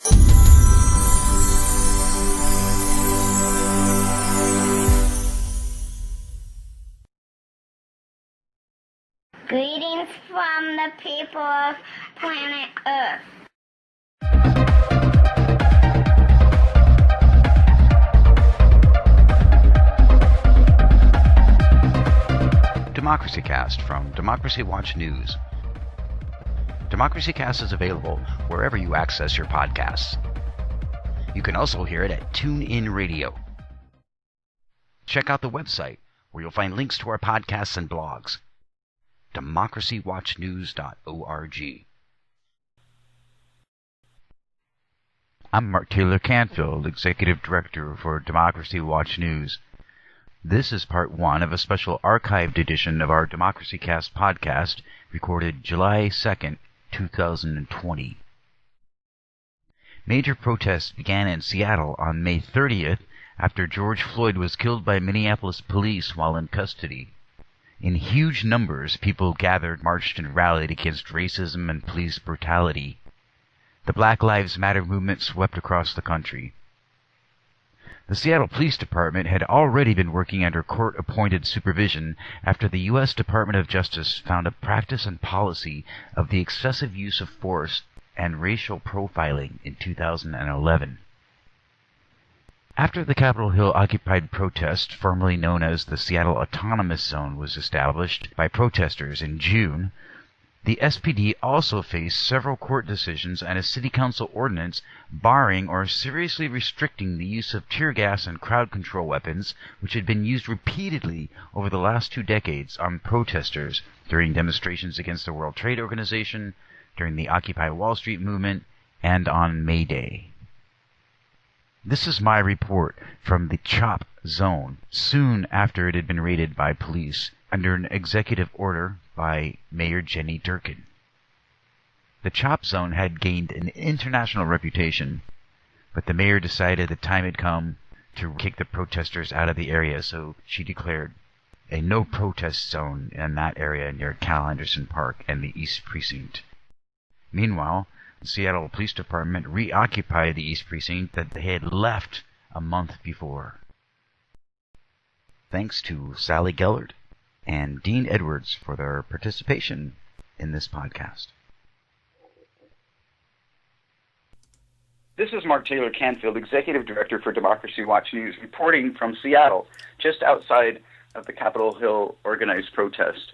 Greetings from the people of planet Earth. Democracycast from Democracy Watch News. Democracycast is available wherever you access your podcasts. You can also hear it at TuneIn Radio. Check out the website, where you'll find links to our podcasts and blogs. democracywatchnews.org. I'm Mark Taylor-Canfield, Executive Director for Democracy Watch News. This is part one of a special archived edition of our Democracycast podcast, recorded July 2nd, 2020. Major protests began in Seattle on May 30th after George Floyd was killed by Minneapolis police while in custody. In huge numbers, people gathered, marched, and rallied against racism and police brutality. The Black Lives Matter movement swept across the country. The Seattle Police Department had already been working under court-appointed supervision after the U.S. Department of Justice found a practice and policy of the excessive use of force and racial profiling in 2011. After the Capitol Hill occupied protest, formerly known as the Seattle Autonomous Zone, was established by protesters in June, the SPD also faced several court decisions and a city council ordinance barring or seriously restricting the use of tear gas and crowd control weapons, which had been used repeatedly over the last 2 decades on protesters during demonstrations against the World Trade Organization, during the Occupy Wall Street movement, and on May Day. This is my report from the CHOP zone soon after it had been raided by police under an executive order by Mayor Jenny Durkin. The CHOP zone had gained an international reputation, but the mayor decided the time had come to kick the protesters out of the area, so she declared a no-protest zone in that area near Cal Anderson Park and the East Precinct. Meanwhile, the Seattle Police Department reoccupied the East Precinct that they had left a month before. Thanks to Sally Gellert and Dean Edwards for their participation in this podcast. This is Mark Taylor-Canfield, Executive Director for Democracy Watch News, reporting from Seattle, just outside of the Capitol Hill organized protest.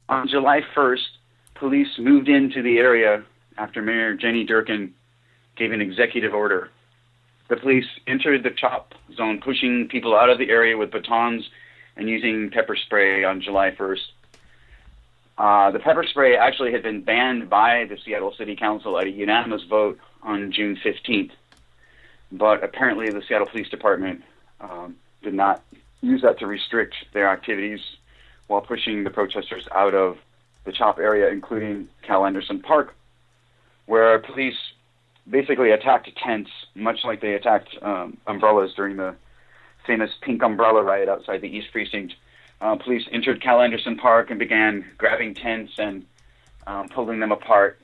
On July 1st, police moved into the area after Mayor Jenny Durkin gave an executive order. The police entered the CHOP zone, pushing people out of the area with batons and using pepper spray on July 1st. The pepper spray actually had been banned by the Seattle City Council at a unanimous vote on June 15th. But apparently the Seattle Police Department did not use that to restrict their activities while pushing the protesters out of the CHOP area, including Cal Anderson Park, where police basically attacked tents, much like they attacked umbrellas during the famous pink umbrella riot outside the East Precinct. Police entered Cal Anderson Park and began grabbing tents and pulling them apart,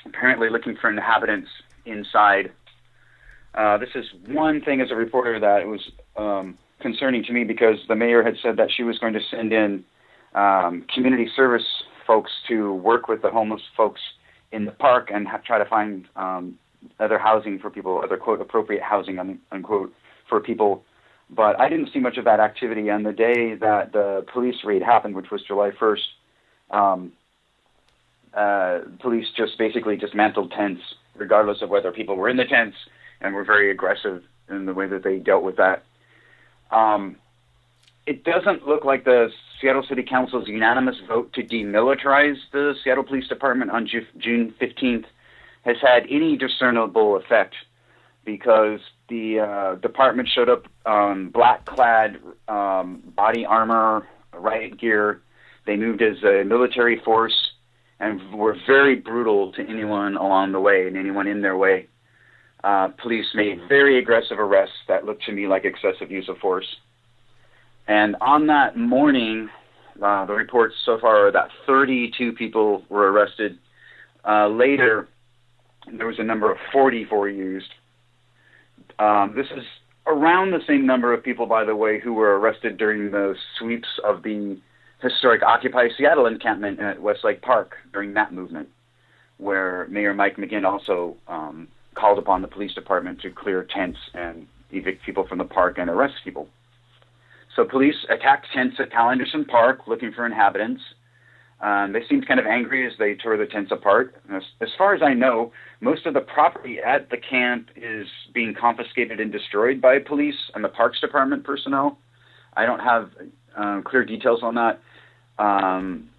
apparently looking for inhabitants inside. This is one thing as a reporter that was concerning to me, because the mayor had said that she was going to send in community service folks to work with the homeless folks in the park and try to find other housing for people, other, quote, appropriate housing, unquote, for people. But I didn't see much of that activity. On the day that the police raid happened, which was July 1st, police just basically dismantled tents, regardless of whether people were in the tents, and were very aggressive in the way that they dealt with that. It doesn't look like the Seattle City Council's unanimous vote to demilitarize the Seattle Police Department on June 15th has had any discernible effect, because the department showed up black-clad body armor, riot gear. They moved as a military force and were very brutal to anyone along the way and anyone in their way. Police made very aggressive arrests that looked to me like excessive use of force. And on that morning, the reports so far are that 32 people were arrested. Later, There was a number of 44 used. This is around the same number of people, by the way, who were arrested during the sweeps of the historic Occupy Seattle encampment at Westlake Park during that movement, where Mayor Mike McGinn also called upon the police department to clear tents and evict people from the park and arrest people. So police attacked tents at Cal Anderson Park looking for inhabitants. They seemed kind of angry as they tore the tents apart. As far as I know, most of the property at the camp is being confiscated and destroyed by police and the Parks Department personnel. I don't have clear details on that.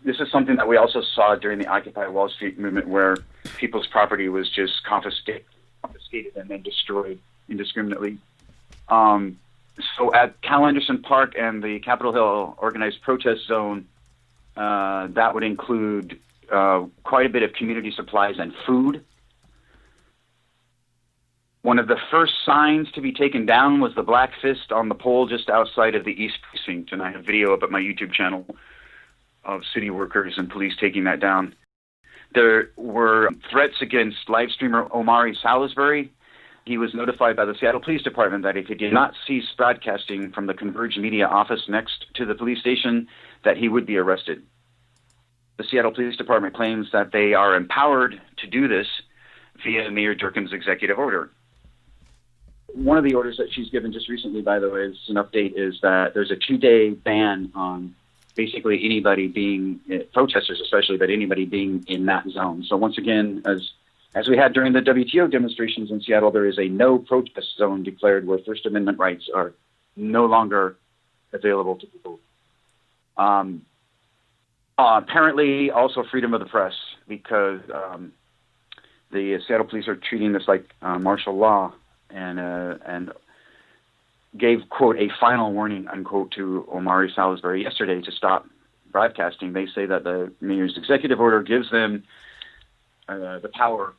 This is something that we also saw during the Occupy Wall Street movement, where people's property was just confiscated and then destroyed indiscriminately. So at Cal Anderson Park and the Capitol Hill organized protest zone, that would include quite a bit of community supplies and food. One of the first signs to be taken down was the black fist on the pole just outside of the East Precinct, and I have video up at my YouTube channel of city workers and police taking that down. There were threats against live streamer Omari Salisbury. He was notified by the Seattle Police Department that if he did not cease broadcasting from the Converge Media office next to the police station, that he would be arrested. The Seattle Police Department claims that they are empowered to do this via Mayor Durkin's executive order. One of the orders that she's given just recently, by the way, is an update, is that there's a 2-day ban on basically anybody being, protesters especially, but anybody being in that zone. So once again, as we had during the WTO demonstrations in Seattle, there is a no protest zone declared where First Amendment rights are no longer available to people. Apparently also freedom of the press, because the Seattle police are treating this like martial law, and gave, quote, a final warning, unquote, to Omari Salisbury yesterday to stop broadcasting. They say that the mayor's executive order gives them the power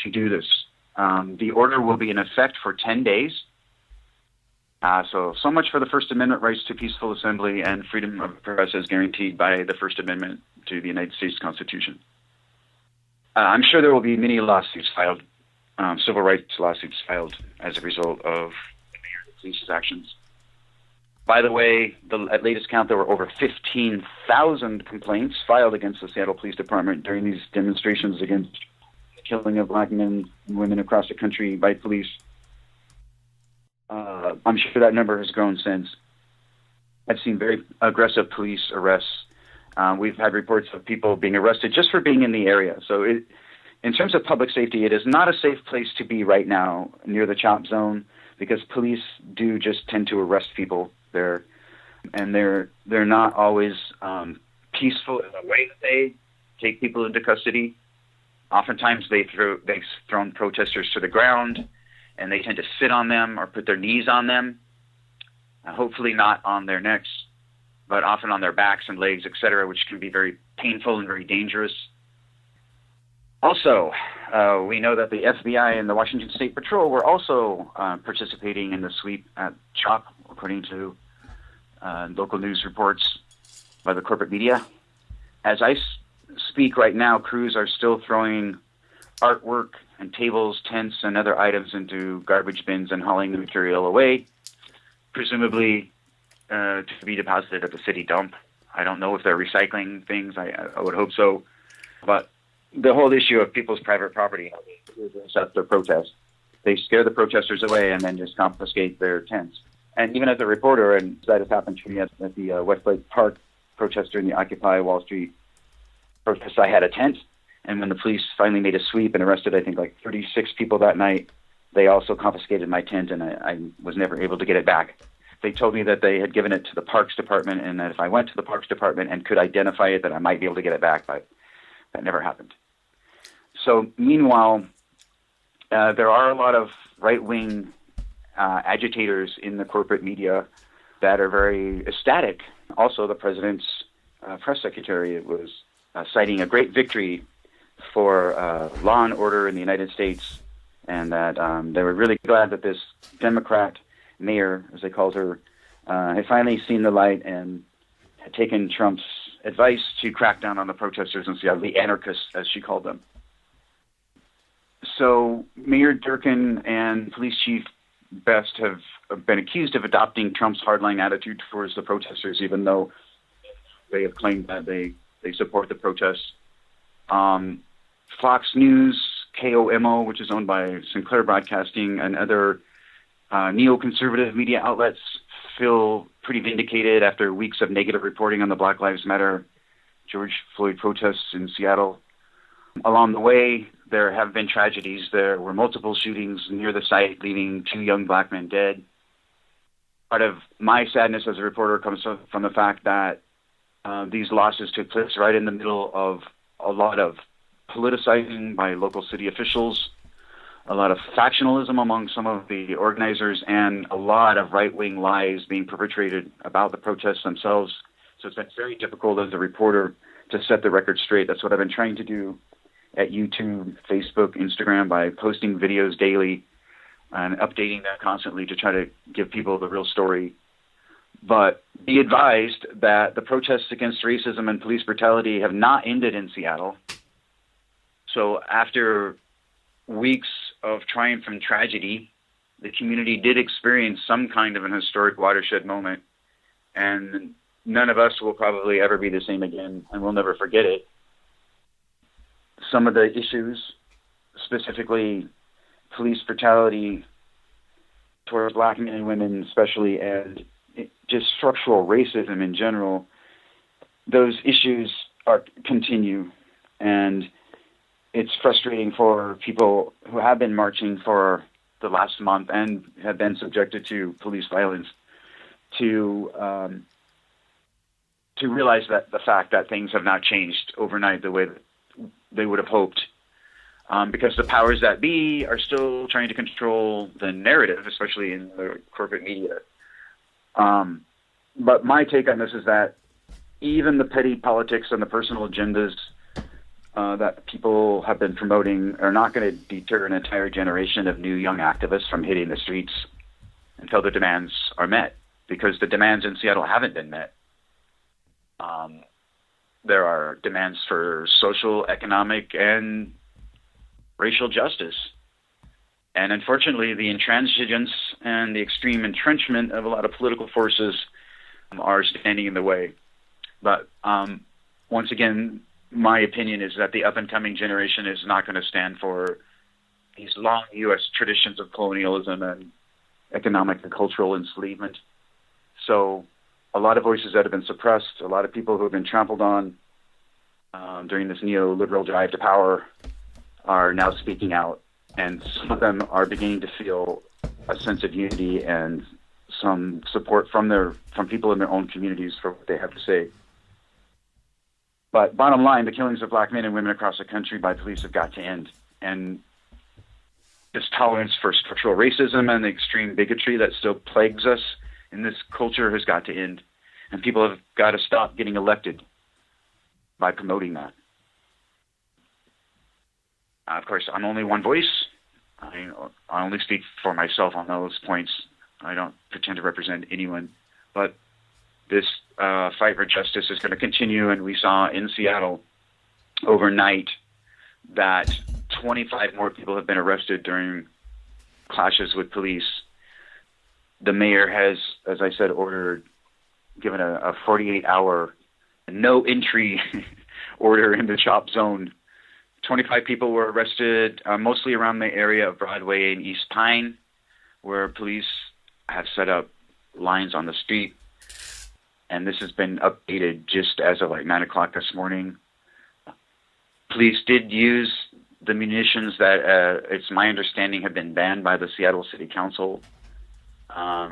to do this. The order will be in effect for 10 days. So much for the First Amendment rights to peaceful assembly and freedom of press as guaranteed by the First Amendment to the United States Constitution. I'm sure there will be many lawsuits filed, civil rights lawsuits filed as a result of the police's actions. By the way, at latest count, there were over 15,000 complaints filed against the Seattle Police Department during these demonstrations against the killing of black men and women across the country by police. I'm sure that number has grown since. I've seen very aggressive police arrests. We've had reports of people being arrested just for being in the area. So in terms of public safety, it is not a safe place to be right now near the CHOP zone, because police do just tend to arrest people there, and they're not always peaceful in the way that they take people into custody. Oftentimes they've thrown protesters to the ground, and they tend to sit on them or put their knees on them, hopefully not on their necks, but often on their backs and legs, etc., which can be very painful and very dangerous. Also, we know that the FBI and the Washington State Patrol were also participating in the sweep at CHOP, according to local news reports by the corporate media. As I speak right now, crews are still throwing artwork and tables, tents, and other items into garbage bins and hauling the material away, presumably to be deposited at the city dump. I don't know if they're recycling things. I would hope so. But the whole issue of people's private property is at their protest. They scare the protesters away and then just confiscate their tents. And even as a reporter, and that has happened to me at the Westlake Park protest during the Occupy Wall Street protest, I had a tent. And when the police finally made a sweep and arrested, I think, like 36 people that night, they also confiscated my tent, and I was never able to get it back. They told me that they had given it to the Parks Department, and that if I went to the Parks Department and could identify it, that I might be able to get it back, but that never happened. So meanwhile, there are a lot of right-wing agitators in the corporate media that are very ecstatic. Also, the president's press secretary was citing a great victory for law and order in the United States, and that they were really glad that this Democrat mayor, as they called her, had finally seen the light and had taken Trump's advice to crack down on the protesters in Seattle, the anarchists, as she called them. So Mayor Durkin and Police Chief Best have been accused of adopting Trump's hardline attitude towards the protesters, even though they have claimed that they support the protests. Fox News, KOMO, which is owned by Sinclair Broadcasting, and other neoconservative media outlets feel pretty vindicated after weeks of negative reporting on the Black Lives Matter George Floyd protests in Seattle. Along the way, there have been tragedies. There were multiple shootings near the site, leaving 2 young black men dead. Part of my sadness as a reporter comes from the fact that these losses took place right in the middle of a lot of politicizing by local city officials, a lot of factionalism among some of the organizers, and a lot of right-wing lies being perpetrated about the protests themselves. So it's been very difficult as a reporter to set the record straight. That's what I've been trying to do at YouTube, Facebook, Instagram, by posting videos daily and updating that constantly to try to give people the real story. But be advised that the protests against racism and police brutality have not ended in Seattle. So after weeks of triumph and tragedy, the community did experience some kind of an historic watershed moment, and none of us will probably ever be the same again, and we'll never forget it. Some of the issues, specifically police brutality towards black men and women especially, and just structural racism in general, those issues continue, and it's frustrating for people who have been marching for the last month and have been subjected to police violence to realize that the fact that things have not changed overnight the way that they would have hoped, because the powers that be are still trying to control the narrative, especially in the corporate media. But my take on this is that even the petty politics and the personal agendas that people have been promoting are not going to deter an entire generation of new young activists from hitting the streets until the demands are met, because the demands in Seattle haven't been met. There are demands for social, economic, and racial justice. And unfortunately, the intransigence and the extreme entrenchment of a lot of political forces are standing in the way. But once again, my opinion is that the up-and-coming generation is not going to stand for these long U.S. traditions of colonialism and economic and cultural enslavement. So a lot of voices that have been suppressed, a lot of people who have been trampled on during this neoliberal drive to power are now speaking out, and some of them are beginning to feel a sense of unity and some support from people in their own communities for what they have to say. But bottom line, the killings of black men and women across the country by police have got to end. And this tolerance for structural racism and the extreme bigotry that still plagues us in this culture has got to end. And people have got to stop getting elected by promoting that. Of course, I'm only one voice. I only speak for myself on those points. I don't pretend to represent anyone. But this fight for justice is going to continue, and we saw in Seattle overnight that 25 more people have been arrested during clashes with police. The mayor has, as I said, given a 48-hour no entry order in the CHOP zone. 25 people were arrested, mostly around the area of Broadway and East Pine, where police have set up lines on the street. And this has been updated just as of like 9 o'clock this morning. Police did use the munitions that, it's my understanding, have been banned by the Seattle City Council,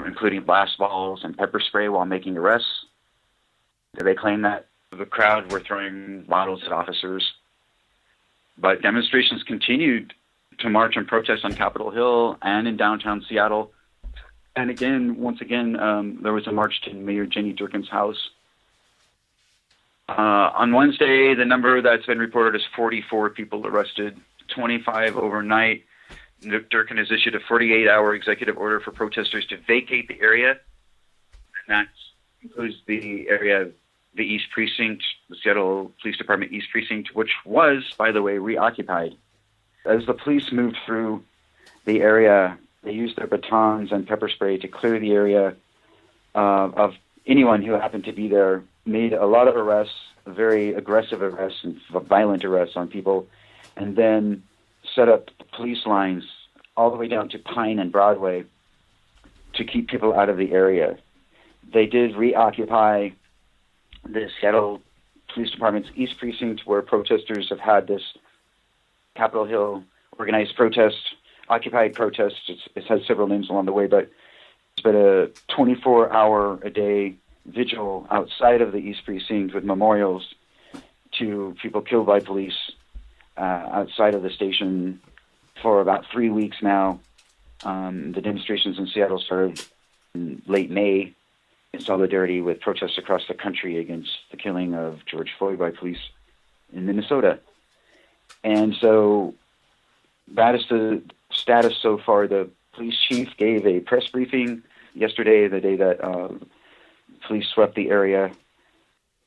including blast balls and pepper spray while making arrests. They claim that the crowd were throwing bottles at officers. But demonstrations continued to march and protest on Capitol Hill and in downtown Seattle. And again, once again, there was a march to Mayor Jenny Durkin's house. On Wednesday, the number that's been reported is 44 people arrested, 25 overnight. Durkin has issued a 48-hour executive order for protesters to vacate the area. And that includes the area of the East Precinct, the Seattle Police Department East Precinct, which was, by the way, reoccupied. As the police moved through the area, they used their batons and pepper spray to clear the area of anyone who happened to be there, made a lot of arrests, very aggressive arrests and violent arrests on people, and then set up police lines all the way down to Pine and Broadway to keep people out of the area. They did reoccupy the Seattle Police Department's East Precinct, where protesters have had this Capitol Hill organized protest, occupied protest. It's had several names along the way, but it's been a 24-hour-a-day vigil outside of the East Precinct with memorials to people killed by police outside of the station for about 3 weeks now. The demonstrations in Seattle started in late May in solidarity with protests across the country against the killing of George Floyd by police in Minnesota. And so that is the status so far. The police chief gave a press briefing yesterday, the day that police swept the area.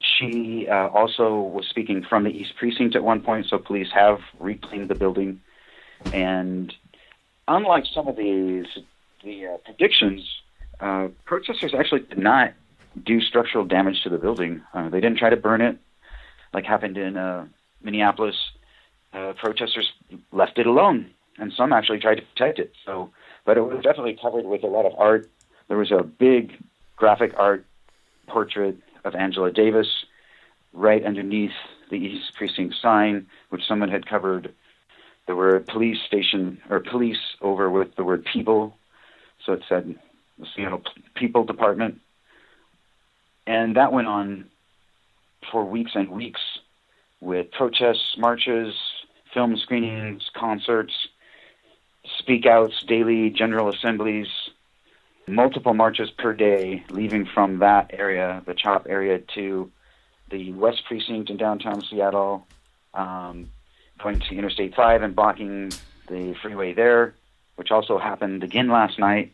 She also was speaking from the East Precinct at one point, so police have reclaimed the building. And unlike some of the predictions, protesters actually did not do structural damage to the building. They didn't try to burn it, like happened in Minneapolis. Protesters left it alone, and some actually tried to protect it. But it was definitely covered with a lot of art. There was a big graphic art portrait of Angela Davis right underneath the East Precinct sign, which someone had covered. There were police station or police over with the word people, so it said the Seattle People Department. And that went on for weeks and weeks with protests, marches, film screenings, concerts, speak-outs, daily general assemblies, multiple marches per day, leaving from that area, the CHOP area, to the West Precinct in downtown Seattle, going to Interstate 5 and blocking the freeway there, which also happened again last night.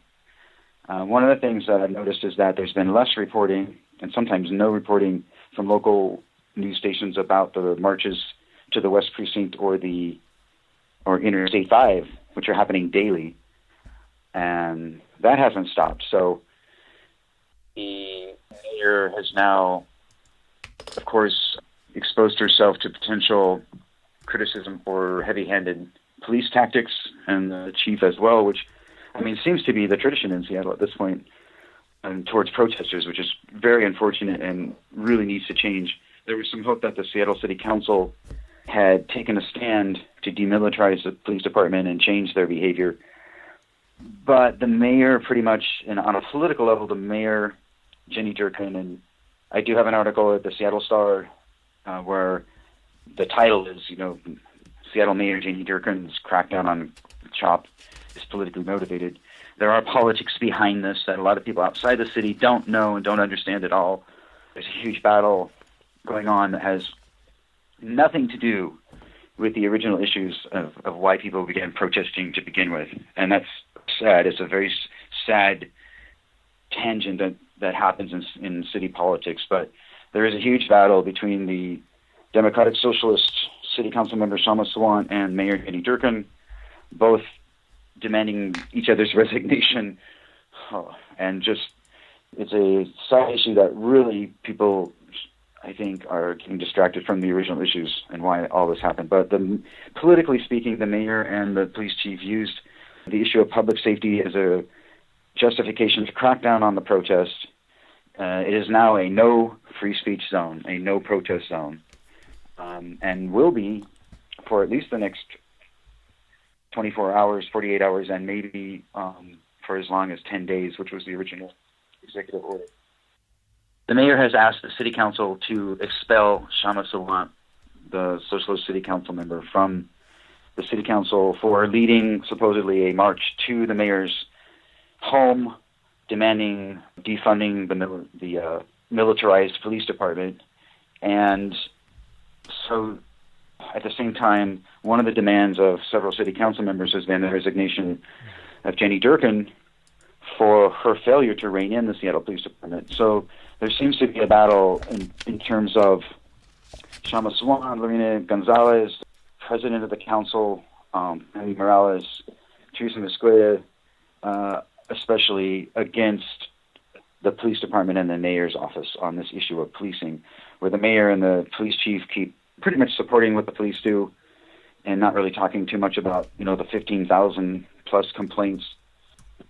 One of the things that I've noticed is that there's been less reporting, and sometimes no reporting, from local news stations about the marches to the West Precinct or Interstate 5, which are happening daily. And that hasn't stopped. So the mayor has now, of course, exposed herself to potential criticism for heavy-handed police tactics, and the chief as well, which, I mean, seems to be the tradition in Seattle at this point, towards protesters, which is very unfortunate and really needs to change. There was some hope that the Seattle City Council had taken a stand to demilitarize the police department and change their behavior. But the mayor pretty much, and on a political level, the mayor, Jenny Durkan, and I do have an article at the Seattle Star where the title is, Seattle Mayor Jenny Durkan's crackdown on CHOP is politically motivated. There are politics behind this that a lot of people outside the city don't know and don't understand at all. There's a huge battle going on that has nothing to do with the original issues of why people began protesting to begin with. And that's sad. It's a very sad tangent that happens in city politics. But there is a huge battle between the Democratic Socialist City Council member Shama Sawant and Mayor Jenny Durkan, both demanding each other's resignation. And just, it's a side issue that really people, I think, are getting distracted from the original issues and why all this happened. But politically speaking, the mayor and the police chief used the issue of public safety as a justification to crack down on the protest. It is now a no free speech zone, a no protest zone, and will be for at least the next 24 hours, 48 hours, and maybe for as long as 10 days, which was the original executive order. The mayor has asked the city council to expel Shama Sawant, the Socialist City Council member, from the city council for leading supposedly a march to the mayor's home, demanding defunding the militarized police department. And so at the same time, one of the demands of several city council members has been the resignation of Jenny Durkan for her failure to rein in the Seattle Police Department. So there seems to be a battle in terms of Shama Sawant, Lorena Gonzalez, president of the council, Henry Morales, Teresa Mosqueda, especially against the police department and the mayor's office on this issue of policing, where the mayor and the police chief keep pretty much supporting what the police do and not really talking too much about, the 15,000 plus complaints,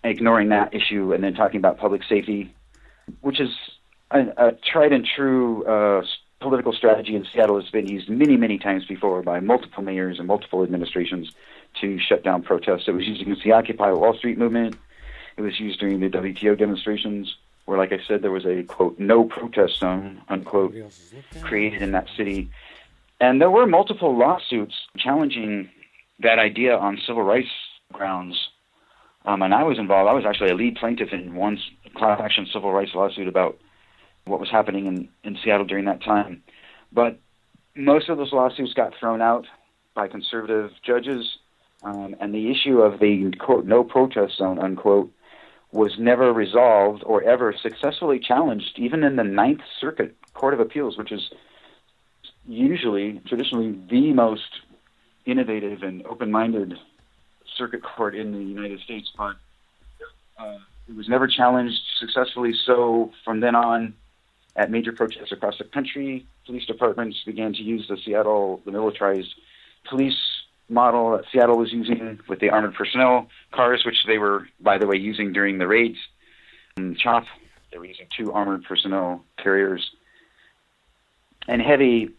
ignoring that issue, and then talking about public safety, which is a tried and true political strategy in Seattle. Has been used many, many times before by multiple mayors and multiple administrations to shut down protests. It was used against the Occupy Wall Street movement. It was used during the WTO demonstrations, where, like I said, there was a, quote, no protest zone, unquote, created in that city. And there were multiple lawsuits challenging that idea on civil rights grounds. And I was involved. I was actually a lead plaintiff in one class action civil rights lawsuit about what was happening in Seattle during that time. But most of those lawsuits got thrown out by conservative judges. And the issue of the, quote, no protest zone, unquote, was never resolved or ever successfully challenged, even in the Ninth Circuit Court of Appeals, which is traditionally the most innovative and open-minded circuit court in the United States. But it was never challenged successfully. So from then on, at major protests across the country, police departments began to use the militarized police model that Seattle was using with the armored personnel cars, which they were, by the way, using during the raids in CHOP. They were using 2 armored personnel carriers and heavy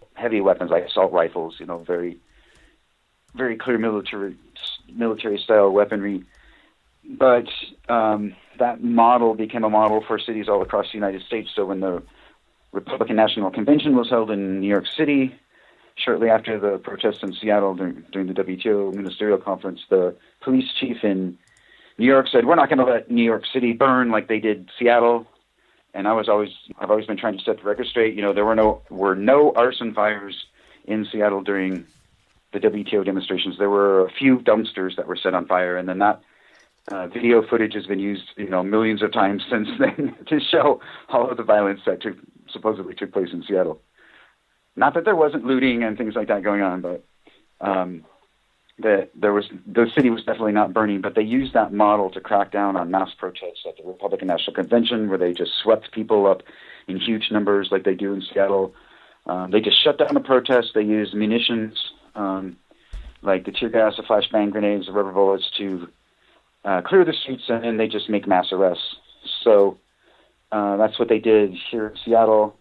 weapons like assault rifles, very, very clear military style weaponry. But that model became a model for cities all across the United States. So when the Republican National Convention was held in New York City, shortly after the protests in Seattle during the WTO ministerial conference, the police chief in New York said, "We're not going to let New York City burn like they did Seattle." And I've always been trying to set the record straight. There were no arson fires in Seattle during the WTO demonstrations. There were a few dumpsters that were set on fire, and then that video footage has been used, millions of times since then to show all of the violence that supposedly took place in Seattle. Not that there wasn't looting and things like that going on, but the city was definitely not burning. But they used that model to crack down on mass protests at the Republican National Convention, where they just swept people up in huge numbers like they do in Seattle. They just shut down the protests. They used munitions like the tear gas, the flashbang grenades, the rubber bullets to clear the streets, and then they just make mass arrests. So that's what they did here in Seattle.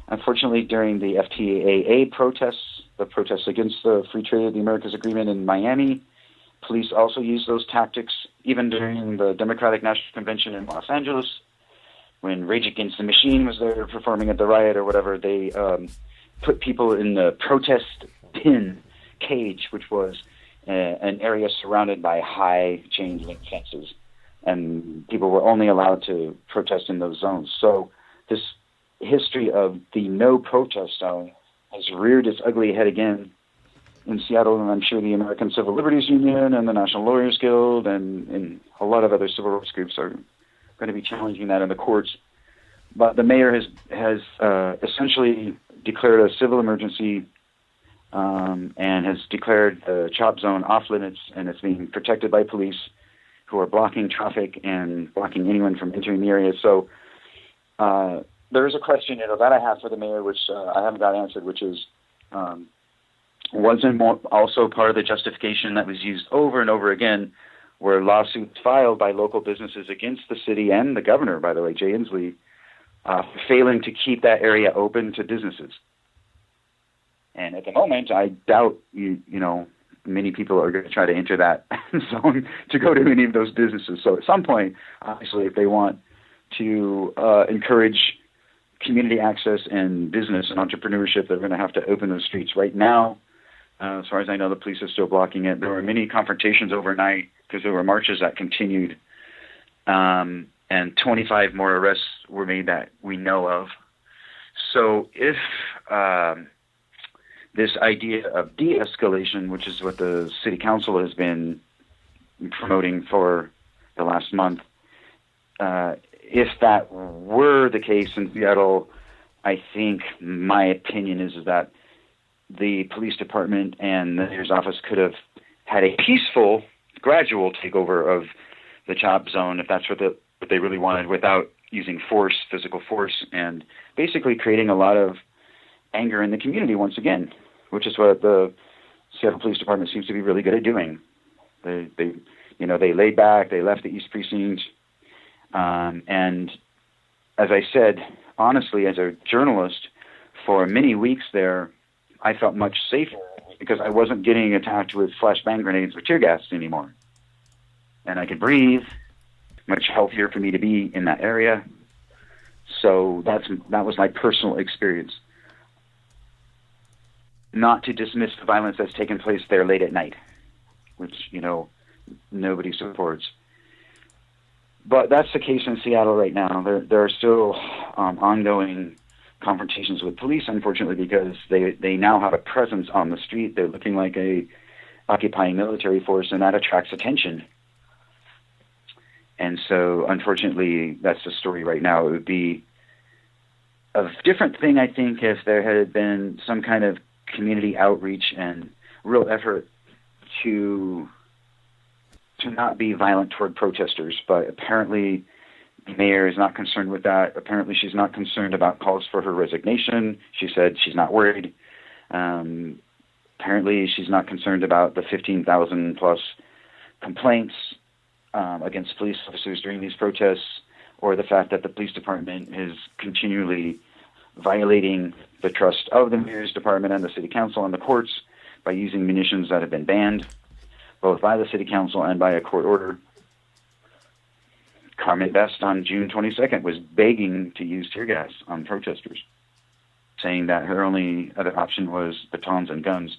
Unfortunately, during the FTAA protests, the protests against the Free Trade of the Americas Agreement in Miami, police also used those tactics. Even during the Democratic National Convention in Los Angeles, when Rage Against the Machine was there performing at the riot or whatever, they put people in the protest pin cage, which was an area surrounded by high chain link fences, and people were only allowed to protest in those zones. So this history of the no protest zone has reared its ugly head again in Seattle, and I'm sure the American Civil Liberties Union and the National Lawyers Guild and a lot of other civil rights groups are going to be challenging that in the courts. But the mayor has essentially declared a civil emergency and has declared the CHOP zone off limits, and it's being protected by police who are blocking traffic and blocking anyone from entering the area. So there is a question that I have for the mayor, which I haven't got answered, which is, wasn't also part of the justification that was used over and over again, were lawsuits filed by local businesses against the city and the governor, by the way, Jay Inslee, for failing to keep that area open to businesses. And at the moment, I doubt many people are going to try to enter that zone to go to any of those businesses. So at some point, obviously, if they want to encourage community access and business and entrepreneurship, they're going to have to open those streets. Right now, as far as I know, the police are still blocking it. There were many confrontations overnight because there were marches that continued, and 25 more arrests were made that we know of. So if this idea of de-escalation, which is what the city council has been promoting for the last month, if that were the case in Seattle, I think my opinion is that the police department and the mayor's office could have had a peaceful, gradual takeover of the CHOP zone, if that's what they really wanted, without using force, physical force, and basically creating a lot of anger in the community once again, which is what the Seattle Police Department seems to be really good at doing. They laid back, they left the East Precinct, and as I said, honestly, as a journalist, for many weeks there, I felt much safer because I wasn't getting attacked with flashbang grenades or tear gas anymore. And I could breathe, much healthier for me to be in that area. So that was my personal experience. Not to dismiss the violence that's taken place there late at night, which, nobody supports. But that's the case in Seattle right now. There are still ongoing confrontations with police, unfortunately, because they now have a presence on the street. They're looking like a occupying military force, and that attracts attention. And so, unfortunately, that's the story right now. It would be a different thing, I think, if there had been some kind of community outreach and real effort to not be violent toward protesters. But apparently the mayor is not concerned with that. Apparently she's not concerned about calls for her resignation. She said she's not worried. Apparently she's not concerned about the 15,000 plus complaints against police officers during these protests, or the fact that the police department is continually violating the trust of the mayor's department and the city council and the courts by using munitions that have been banned, both by the city council and by a court order. Carmen Best on June 22nd was begging to use tear gas on protesters, saying that her only other option was batons and guns.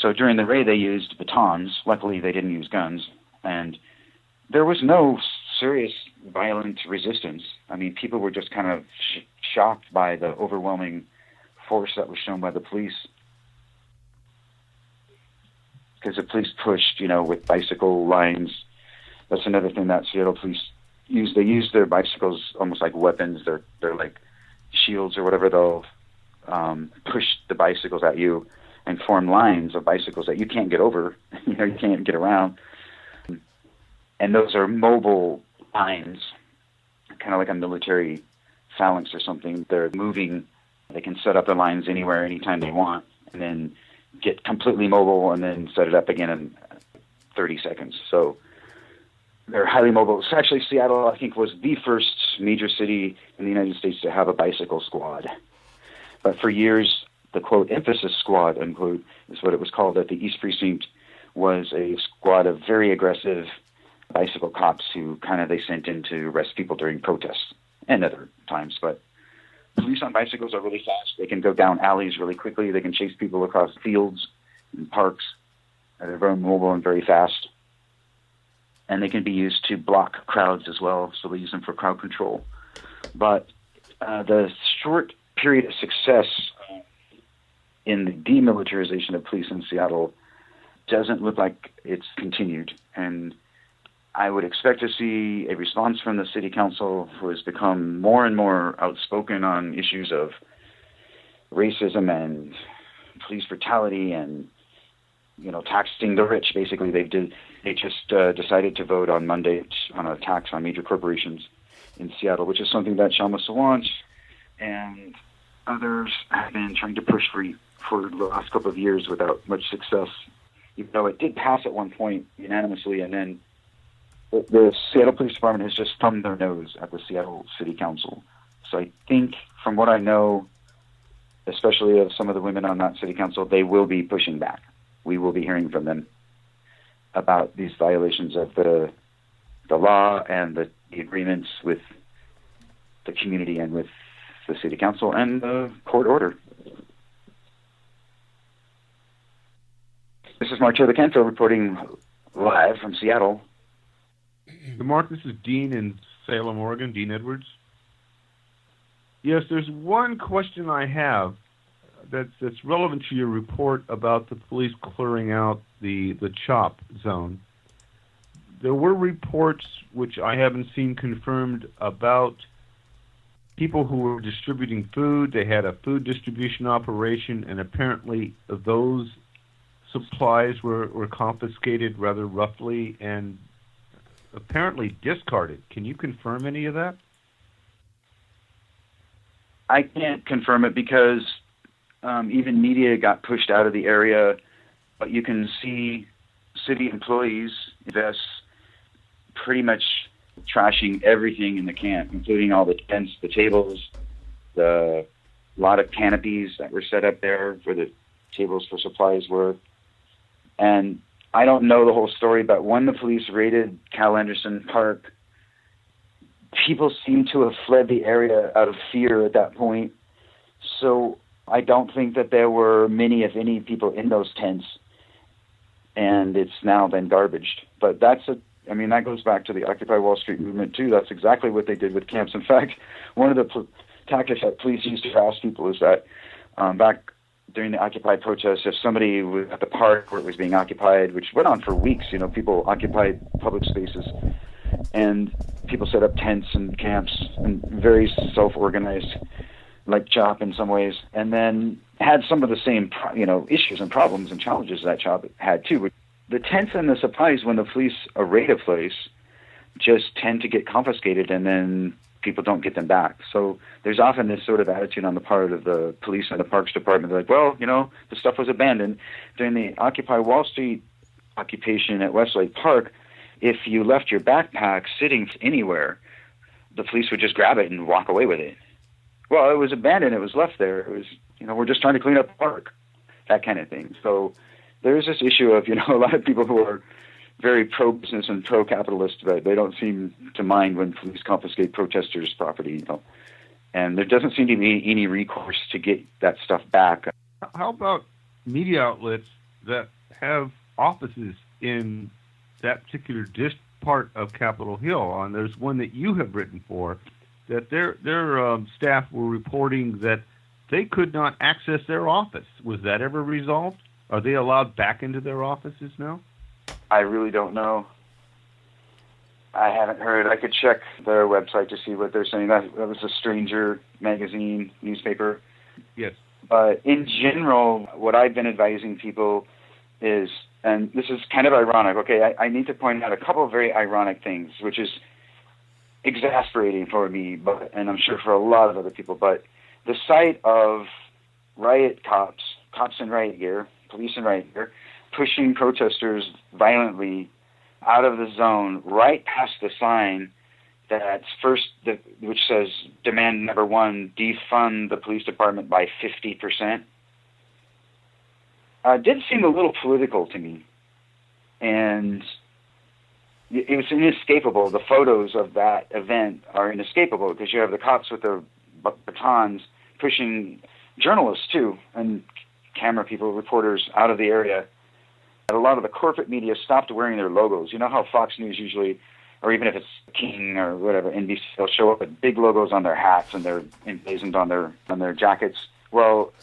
So during the raid, they used batons. Luckily, they didn't use guns. And there was no serious violent resistance. I mean, people were just kind of shocked by the overwhelming force that was shown by the police. Because the police pushed, with bicycle lines. That's another thing that Seattle police use. They use their bicycles almost like weapons. They're like shields or whatever. They'll push the bicycles at you and form lines of bicycles that you can't get over. You can't get around. And those are mobile lines, kind of like a military phalanx or something. They're moving. They can set up the lines anywhere, anytime they want, and then get completely mobile and then set it up again in 30 seconds. So they're highly mobile. So actually, Seattle, I think, was the first major city in the United States to have a bicycle squad. But for years, the, quote, emphasis squad, unquote, is what it was called at the East Precinct, was a squad of very aggressive bicycle cops who they sent in to arrest people during protests and other times. But police on bicycles are really fast. They can go down alleys really quickly. They can chase people across fields and parks. They're very mobile and very fast. And they can be used to block crowds as well, so they use them for crowd control. But the short period of success in the demilitarization of police in Seattle doesn't look like it's continued. And I would expect to see a response from the city council, who has become more and more outspoken on issues of racism and police brutality and, taxing the rich. Basically, they just decided to vote on Monday on a tax on major corporations in Seattle, which is something that Shama Sawant and others have been trying to push for the last couple of years without much success. Even though it did pass at one point unanimously, and then the Seattle Police Department has just thumbed their nose at the Seattle City Council. So I think, from what I know, especially of some of the women on that City Council, they will be pushing back. We will be hearing from them about these violations of the law and the agreements with the community and with the City Council and the court order. This is Mark Taylor-Canfield reporting live from Seattle. Mark, this is Dean in Salem, Oregon, Dean Edwards. Yes, there's one question I have that's relevant to your report about the police clearing out the CHOP zone. There were reports, which I haven't seen confirmed, about people who were distributing food. They had a food distribution operation, and apparently those supplies were confiscated rather roughly and apparently discarded. Can you confirm any of that? I can't confirm it because even media got pushed out of the area, but you can see city employees, vests, pretty much trashing everything in the camp, including all the tents, the tables, the lot of canopies that were set up there where the tables for supplies were. And I don't know the whole story, but when the police raided Cal Anderson Park, people seem to have fled the area out of fear at that point. So I don't think that there were many, if any, people in those tents, and it's now been garbaged. But that goes back to the Occupy Wall Street movement too. That's exactly what they did with camps. In fact, one of the tactics that police used to harass people is that back during the Occupy protests, if somebody was at the park where it was being occupied, which went on for weeks, people occupied public spaces, and people set up tents and camps and very self-organized, like CHOP in some ways, and then had some of the same, issues and problems and challenges that CHOP had too. The tents and the supplies, when the police raid a place, just tend to get confiscated, and then people don't get them back. So there's often this sort of attitude on the part of the police and the Parks Department. They're like, well, the stuff was abandoned. During the Occupy Wall Street occupation at Westlake Park, if you left your backpack sitting anywhere, the police would just grab it and walk away with it. Well, it was abandoned. It was left there. It was, we're just trying to clean up the park, that kind of thing. So there's this issue of, a lot of people who are very pro-business and pro-capitalist, but they don't seem to mind when police confiscate protesters' property, And there doesn't seem to be any recourse to get that stuff back. How about media outlets that have offices in that particular part of Capitol Hill? And there's one that you have written for, that their staff were reporting that they could not access their office. Was that ever resolved? Are they allowed back into their offices now? I really don't know. I haven't heard. I could check their website to see what they're saying. That was a Stranger magazine, newspaper. Yes. But in general, what I've been advising people is, and this is kind of ironic, okay, I need to point out a couple of very ironic things, which is exasperating for me, and I'm sure for a lot of other people, but the sight of riot cops in riot gear, police in riot gear, pushing protesters violently out of the zone right past the sign which says demand number 1, defund the police department by 50%, did seem a little political to me. And it was inescapable. The photos of that event are inescapable because you have the cops with their batons pushing journalists too, and camera people, reporters out of the area. A lot of the corporate media stopped wearing their logos. You know how Fox News usually, or even if it's King or whatever, NBC, they'll show up with big logos on their hats and they're emblazoned on their jackets. Well,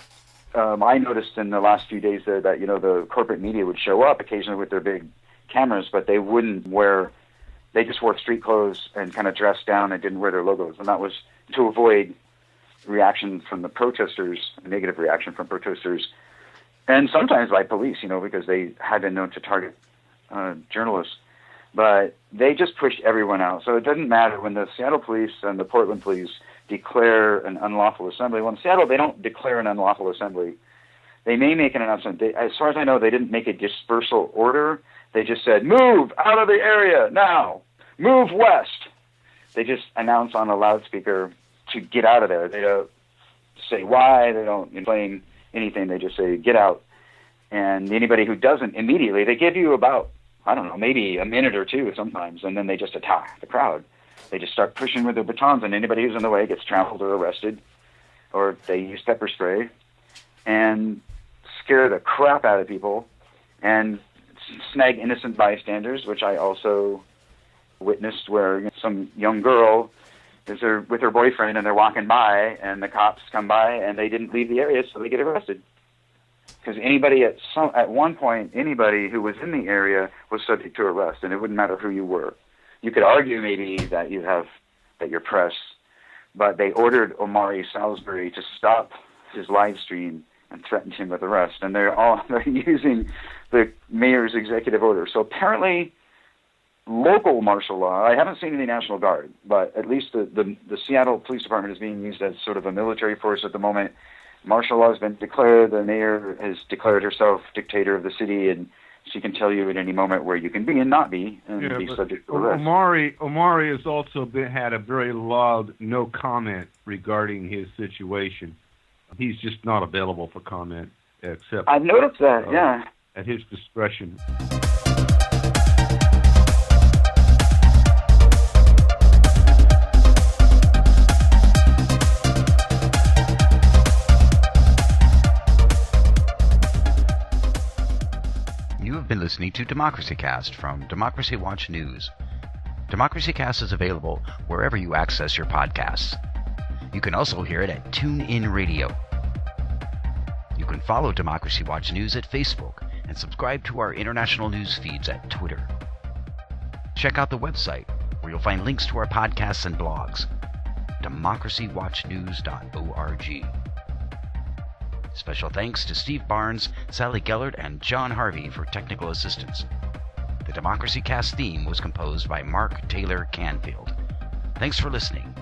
I noticed in the last few days that the corporate media would show up occasionally with their big cameras, but they wouldn't they just wore street clothes and kind of dressed down and didn't wear their logos. And that was to avoid reaction from the protesters, a negative reaction from protesters, and sometimes by police, because they had been known to target journalists. But they just pushed everyone out. So it doesn't matter when the Seattle police and the Portland police declare an unlawful assembly. Well, in Seattle, they don't declare an unlawful assembly. They may make an announcement. As far as I know, they didn't make a dispersal order. They just said, move out of the area now. Move west. They just announce on a loudspeaker to get out of there. They don't say why. They don't explain anything. They just say, get out. And anybody who doesn't, immediately, they give you about, I don't know, maybe a minute or two sometimes, and then they just attack the crowd. They just start pushing with their batons, and anybody who's in the way gets trampled or arrested, or they use pepper spray and scare the crap out of people and snag innocent bystanders, which I also witnessed, where some young girl is there with her boyfriend and they're walking by and the cops come by and they didn't leave the area, so they get arrested. Because at one point, anybody who was in the area was subject to arrest, and it wouldn't matter who you were. You could argue maybe that you're press, but they ordered Omari Salisbury to stop his live stream and threatened him with arrest. And they're using the mayor's executive order. So apparently, local martial law, I haven't seen any National Guard, but at least the Seattle Police Department is being used as sort of a military force at the moment. Martial law has been declared. The mayor has declared herself dictator of the city, and she can tell you at any moment where you can be and not be, and be subject to arrest. Omari has also had a very loud no comment regarding his situation. He's just not available for comment, except I've noticed that, yeah. At his discretion. You have been listening to Democracycast from Democracy Watch News. Democracycast is available wherever you access your podcasts. You can also hear it at TuneIn Radio. You can follow Democracy Watch News at Facebook and subscribe to our international news feeds at Twitter. Check out the website where you'll find links to our podcasts and blogs, democracywatchnews.org. Special thanks to Steve Barnes, Sally Gellert, and John Harvey for technical assistance. The Democracycast theme was composed by Mark Taylor-Canfield. Thanks for listening.